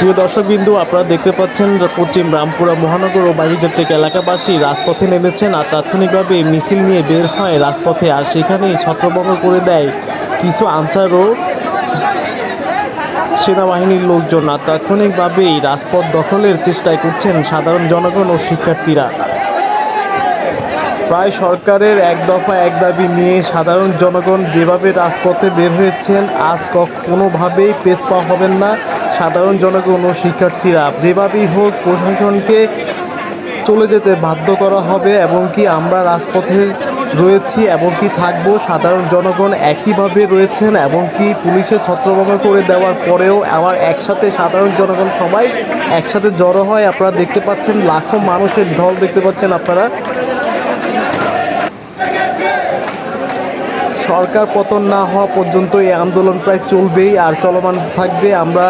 প্রিয় দর্শকবিন্দু, আপনারা দেখতে পাচ্ছেন পশ্চিম রামপুরা মহানগর ও বাগিচাটেক এলাকাবাসী রাজপথে নেমেছেন আর তাৎক্ষণিকভাবে মিছিল নিয়ে বের হয় রাজপথে। আর সেখানেই ছত্রভঙ্গ করে দেয় কিছু আনসার ও সেনাবাহিনীর লোকজন। আর তাৎক্ষণিকভাবেই রাজপথ দখলের চেষ্টায় করছেন সাধারণ জনগণ ও শিক্ষার্থীরা। প্রায় সরকারের এক দফা এক দাবি নিয়ে সাধারণ জনগণ যেভাবে রাজপথে বের হয়েছেন, আজ কোনোভাবেই পেছপা হবেন না সাধারণ জনগণ ও শিক্ষার্থীরা। যেভাবেই হোক প্রশাসনকে চলে যেতে বাধ্য করা হবে এবং কি আমরা রাজপথে রয়েছি এবং কি থাকবো। সাধারণ জনগণ একইভাবে রয়েছেন এবং কি পুলিশের ছত্রভঙ্গ করে দেওয়ার পরেও আবার একসাথে সাধারণ জনগণ সবাই একসাথে জড়ো হয়। আপনারা দেখতে পাচ্ছেন লাখো মানুষের ঢল দেখতে পাচ্ছেন আপনারা। সরকার পতন না হওয়া পর্যন্ত এই আন্দোলন প্রায় চলবেই আর চলমান থাকবে। আমরা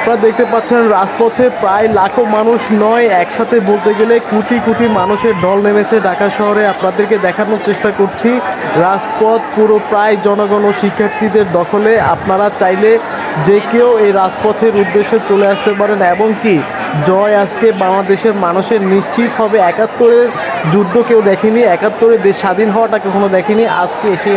আপনারা দেখতে পাচ্ছেন রাজপথে প্রায় লাখো মানুষ নয়, একসাথে বলতে গেলে কোটি কোটি মানুষের ঢল নেমেছে ঢাকা শহরে। আপনাদেরকে দেখানোর চেষ্টা করছি রাজপথ পুরো প্রায় জনগণ ও শিক্ষার্থীদের দখলে। আপনারা চাইলে যে কেউ এই রাজপথের উদ্দেশ্যে চলে আসতে পারেন এবং কি জয় আজকে বাংলাদেশের মানুষের নিশ্চিত হবে। ৭১-এর যুদ্ধ কেউ দেখেনি, ৭১-এ দেশ স্বাধীন হওয়াটা কখনো দেখেনি। আজকে এসে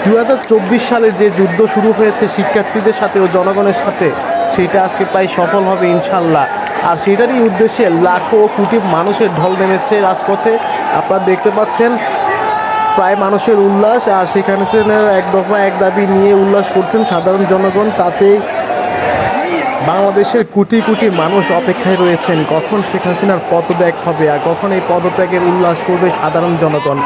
২০২৪ সালে যে যুদ্ধ শুরু হয়েছে শিক্ষার্থীদের সাথে ও জনগণের সাথে, সেটা আজকে প্রায় সফল হবে ইনশাল্লাহ। আর সেটারই উদ্দেশ্যে লাখো কোটি মানুষের ঢল নেমেছে রাজপথে। আপনারা দেখতে পাচ্ছেন প্রায় মানুষের উল্লাস আর সেখানে এক দফা এক দাবি নিয়ে উল্লাস করছেন সাধারণ জনগণ। তাতে বাংলাদেশের কোটি কোটি মানুষ অপেক্ষায় রয়েছেন কখন শেখ হাসিনার পদত্যাগ হবে আর কখন এই পদত্যাগের উল্লাস করবে সাধারণ জনগণ।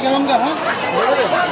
গেলাম গা, হ্যাঁ